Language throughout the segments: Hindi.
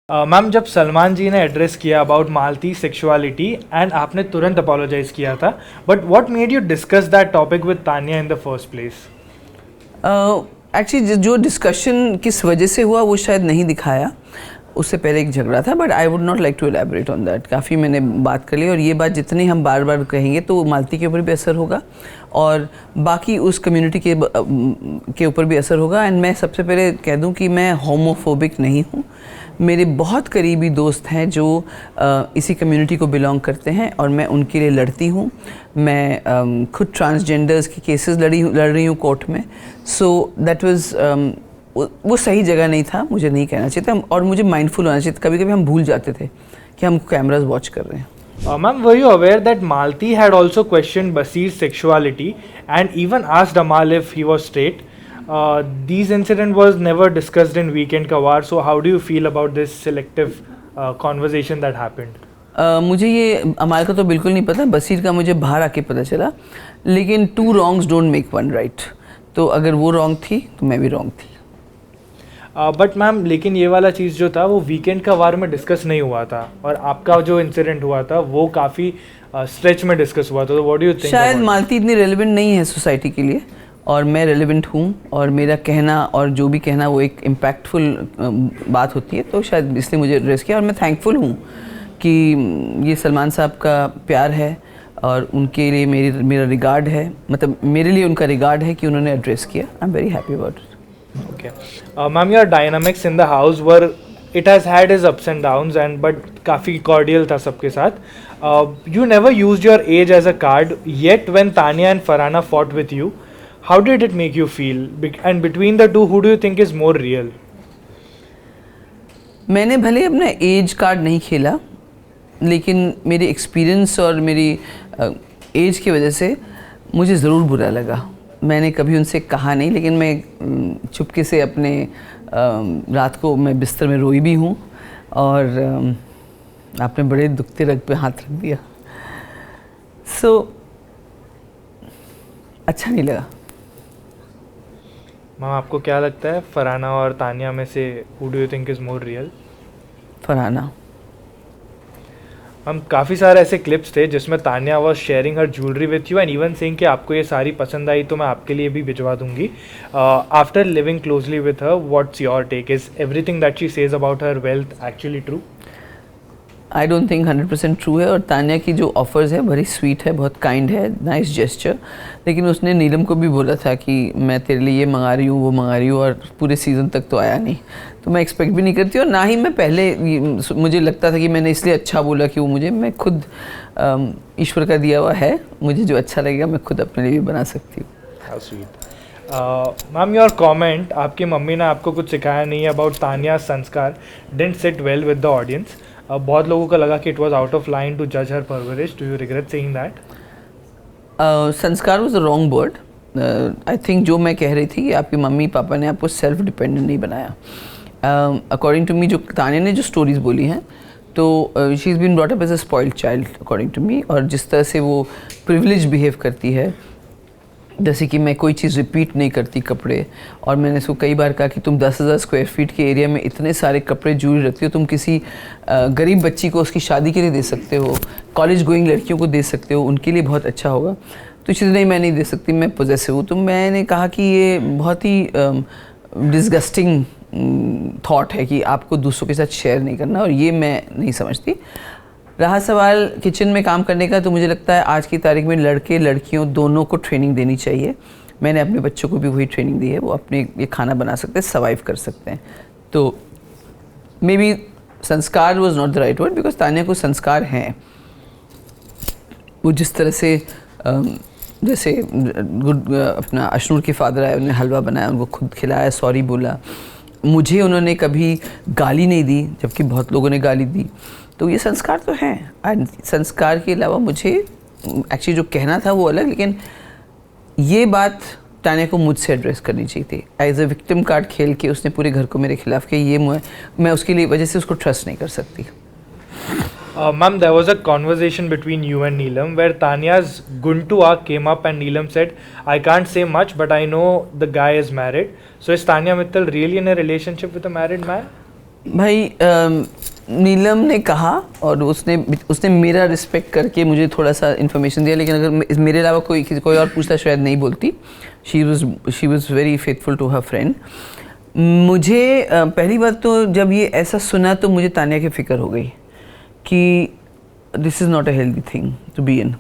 मैम, जब सलमान जी ने एड्रेस किया अबाउट मालती सेक्सुअलिटी एंड आपने तुरंत अपोलोजाइज किया था, but what made you discuss that topic with Tania in the first place? Actually जो डिस्कशन किस वजह से हुआ वो शायद नहीं दिखाया, उससे पहले एक झगड़ा था, but I would not like to elaborate on that. काफ़ी मैंने बात कर ली और ये बात जितनी हम बार बार कहेंगे तो मालती के ऊपर भी असर होगा और बाकी उस कम्युनिटी के ऊपर भी असर होगा। एंड मैं सबसे पहले कह दूं कि मैं होमोफोबिक नहीं हूँ। मेरे बहुत करीबी दोस्त हैं जो इसी कम्युनिटी को बिलोंग करते हैं और मैं उनके लिए लड़ती हूँ। मैं खुद ट्रांसजेंडर्स की केसेस लड़ रही हूँ कोर्ट में। सो दैट वाज वो सही जगह नहीं था, मुझे नहीं कहना चाहिए था और मुझे माइंडफुल होना चाहिए था। कभी कभी हम भूल जाते थे कि हम कैमराज वॉच कर रहे हैं। Ma'am, were you aware that Malti had also questioned Basir's sexuality and even asked Amal if he was straight? These incident was never discussed in Weekend Kawar, so how do you feel about this selective conversation that happened? मुझे ये अमाल का तो बिल्कुल नहीं पता, बसीर का मुझे बाहर आके पता चला। लेकिन two wrongs don't make one right, तो अगर वो रॉन्ग थी तो मैं भी रॉन्ग थी। बट मैम, लेकिन ये वाला चीज़ जो था वो वीकेंड का वार में डिस्कस नहीं हुआ था और आपका जो इंसिडेंट हुआ था वो काफ़ी स्ट्रेच में डिस्कस हुआ था, तो व्हाट डू यू थिंक? शायद मालती इतनी रेलिवेंट नहीं है सोसाइटी के लिए और मैं रेलिवेंट हूँ और मेरा कहना और जो भी कहना वो एक इम्पैक्टफुल बात होती है, तो शायद इसलिए मुझे एड्रेस किया। और मैं थैंकफुल हूँ कि ये सलमान साहब का प्यार है और उनके लिए मेरा रिगार्ड है, मतलब मेरे लिए उनका रिगार्ड है कि उन्होंने एड्रेस किया। I am very happy about it. Okay. Ma'am, your dynamics in the house were, it has had its ups and downs, and but काफ़ी cordial था सबके साथ. You never used your age as a card, yet when Tanya and Farhana fought with you, how did it make you feel? And between the two, who do you think is more real? मैंने भले अपना एज कार्ड नहीं खेला, लेकिन मेरे एक्सपीरियंस और मेरी एज की वजह से मुझे ज़रूर बुरा लगा। मैंने कभी उनसे कहा नहीं, लेकिन मैं चुपके से अपने रात को मैं बिस्तर में रोई भी हूँ और आपने बड़े दुखते रग पे हाथ रख दिया। सो अच्छा नहीं लगा। मैम, आपको क्या लगता है फरहाना और तानिया में से who do you think is more real? Farhana. हम काफ़ी सारे ऐसे क्लिप्स थे जिसमें Tania was sharing her jewellery with you and even saying कि आपको ये सारी पसंद आई तो मैं आपके लिए भी भिजवा दूंगी। After living closely with her, what's your take? Is everything that she says about her wealth actually true? I don't think 100% true है। और तानिया की जो ऑफर्स है बड़ी स्वीट है, बहुत काइंड है, नाइस जेस्चर। लेकिन उसने नीलम को भी बोला था कि मैं तेरे लिए ये मंगा रही हूँ, वो मंगा रही हूँ, और पूरे सीज़न तक तो आया नहीं। तो मैं एक्सपेक्ट भी नहीं करती और ना ही मैं पहले, मुझे लगता था कि मैंने इसलिए अच्छा बोला कि वो मुझे, मैं खुद ईश्वर का दिया हुआ है, मुझे जो अच्छा लगेगा मैं खुद अपने लिए भी बना सकती हूँ। How sweet. Ma'am, your comment, आपकी मम्मी ने आपको कुछ सिखाया नहीं है about Tania sanskar, didn't sit well with the audience. बहुत लोगों को लगा कि it was out of line to जज her parvarish. Do you regret saying that? Sanskar was a wrong word. I think जो मैं कह रही थी कि आपकी मम्मी पापा ने आपको सेल्फ डिपेंडेंट नहीं बनाया। अकॉर्डिंग टू मी, जो तानिया ने जो स्टोरीज़ बोली हैं, तो she is been brought up as a spoiled child according to me. और जिस तरह से वो प्रिविलेज बिहेव करती है, जैसे कि मैं कोई चीज़ रिपीट नहीं करती कपड़े, और मैंने इसको कई बार कहा कि तुम 10,000 स्क्वायर फीट के एरिया में इतने सारे कपड़े ज्वेलरी रखती हो, तुम किसी गरीब बच्ची को उसकी शादी के लिए दे सकते हो, कॉलेज गोइंग लड़कियों को दे सकते हो, उनके लिए बहुत अच्छा होगा। तो चीज़ नहीं, मैं नहीं दे सकती, मैं पॉजेसिव हूँ। तो मैंने कहा कि ये बहुत ही डिस्गस्टिंग थॉट है कि आपको दूसरों के साथ शेयर नहीं करना, और ये मैं नहीं समझती। रहा सवाल किचन में काम करने का, तो मुझे लगता है आज की तारीख में लड़के लड़कियों दोनों को ट्रेनिंग देनी चाहिए। मैंने अपने बच्चों को भी वही ट्रेनिंग दी है, वो अपने ये खाना बना सकते हैं, सर्वाइव कर सकते हैं। तो मे बी संस्कार was not the right word, because Tania को संस्कार हैं। वो जिस तरह से जैसे अपना अशनूर के फादर आए, उन्होंने हलवा बनाया, उनको खुद खिलाया, सॉरी बोला, मुझे उन्होंने कभी गाली नहीं दी जबकि बहुत लोगों ने गाली दी। तो ये संस्कार तो हैं। एंड संस्कार के अलावा मुझे एक्चुअली जो कहना था वो अलग, लेकिन ये बात तानिया को मुझसे एड्रेस करनी चाहिए थी। एज अ विक्टिम कार्ड खेल के उसने पूरे घर को मेरे खिलाफ किया, ये मैं उसके लिए वजह से उसको ट्रस्ट नहीं कर सकती। Ma'am, there was a conversation between you and Neelam where Tanya's Guntua came up and Neelam said, I can't say much, but I know the guy is married. So is Tanya Mittal really in a relationship with a married man? भाई नीलम ने कहा और उसने मेरा रिस्पेक्ट करके मुझे थोड़ा सा इन्फॉर्मेशन दिया, लेकिन अगर मेरे अलावा कोई और पूछता शायद नहीं बोलती. She was very faithful to her friend. मुझे पहली बात तो जब ये ऐसा सुना तो मुझे तानिया की फ़िक्र हो गई कि this is not a healthy thing to be in.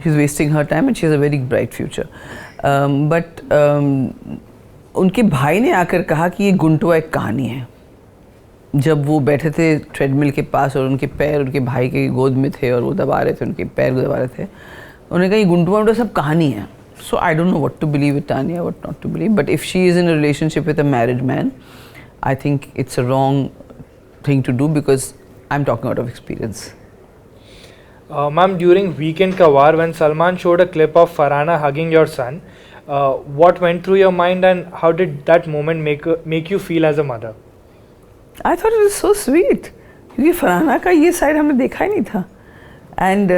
She is wasting her time and she has a very bright future. But उनके भाई ने आकर कहा कि ये गुंटवा एक कहानी है. जब वो बैठे थे ट्रेडमिल के पास और उनके पैर उनके भाई के गोद में थे और वो दबा रहे थे, उनके पैर दबा रहे थे, उन्होंने कहा ये गुंटवा सब कहानी है. So I don't know what to believe with Tania, what not to believe. But if she is in a relationship with a married man, I think it's a wrong thing to do because I am talking out of experience. Ma'am, during Weekend Ka War, when Salman showed a clip of Farhana hugging your son, what went through your mind and how did that moment make you feel as a mother? I thought it was so sweet, क्योंकि फरहाना का ये साइड हमने देखा ही नहीं था. एंड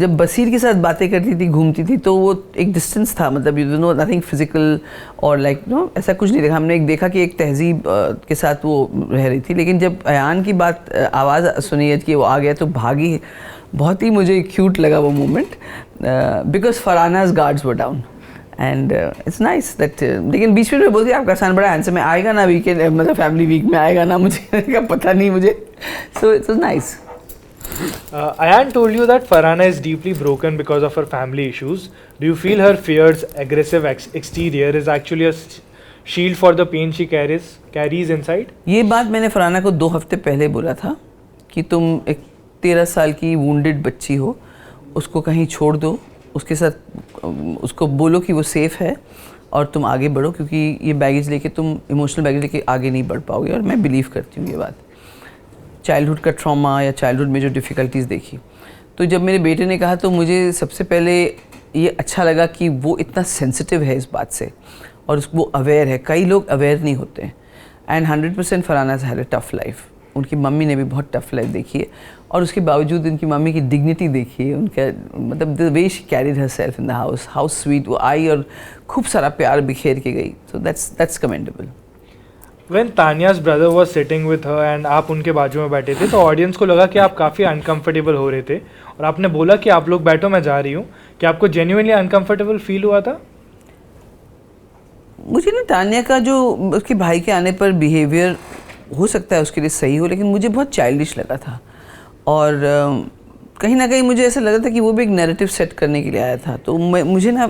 जब बसीर के साथ बातें करती थी, घूमती थी, तो वो एक डिस्टेंस था, मतलब यू नो नथिंग फिजिकल और लाइक नो ऐसा कुछ नहीं देखा हमने. एक देखा कि एक तहजीब के साथ वो रह रही थी, लेकिन जब अयान की बात आवाज़ सुनी कि वो आ गया तो भागी. बहुत ही मुझे क्यूट लगा वो moment because Farhana's guards were down and it's nice that. लेकिन बीच में बोलती आपका सन बड़ा हैंडसम है, आएगा ना वीकेंड मतलब फैमिली वीक में आएगा ना, मुझे का पता नहीं मुझे. So it's nice. Ayan told you that Farhana is deeply broken because of her family issues. Do you feel her fierce, aggressive exterior is actually a shield for the pain she carries inside? ये बात मैंने फरहाना को 2 हफ्ते पहले बोला था कि तुम एक 13 साल की वुंडेड बच्ची हो, उसको कहीं छोड़ दो, उसके साथ उसको बोलो कि वो सेफ़ है और तुम आगे बढ़ो, क्योंकि ये बैगेज लेके तुम इमोशनल बैगेज लेके आगे नहीं बढ़ पाओगे. और मैं बिलीव करती हूँ ये बात. चाइल्डहुड का ट्रॉमा या चाइल्डहुड में जो डिफ़िकल्टीज़ देखी, तो जब मेरे बेटे ने कहा तो मुझे सबसे पहले ये अच्छा लगा कि वो इतना सेंसिटिव है इस बात से और वो अवेयर है. कई लोग अवेयर नहीं होते. And 100% Farhana had a tough life. उनकी मम्मी ने भी बहुत टफ लाइफ देखी है और उसके बावजूद उनकी मम्मी की डिग्निटी देखिए, उनका मतलब the way she carried her self in the house, how sweet. वो आई और खूब सारा प्यार बिखेर के गई. So that's commendable. When Tanya's brother was sitting with her and आप उनके बाजू में बैठे थे तो ऑडियंस को लगा कि आप काफ़ी अनकंफर्टेबल हो रहे थे और आपने बोला कि आप लोग बैठो मैं जा रही हूँ. कि आपको जेन्युइनली अनकंफर्टेबल फील हुआ था? मुझे ना तानिया का जो उसके भाई के आने पर बिहेवियर हो सकता है उसके लिए सही हो, लेकिन मुझे बहुत चाइल्डिश लगा था और कहीं ना कहीं मुझे ऐसा लगा था कि वो भी एक नैरेटिव सेट करने के लिए आया था. तो मुझे ना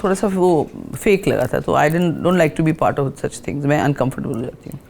थोड़ा सा वो फेक लगा था. तो I don't like to be part of such things. मैं अनकंफर्टेबल हो जाती हूँ.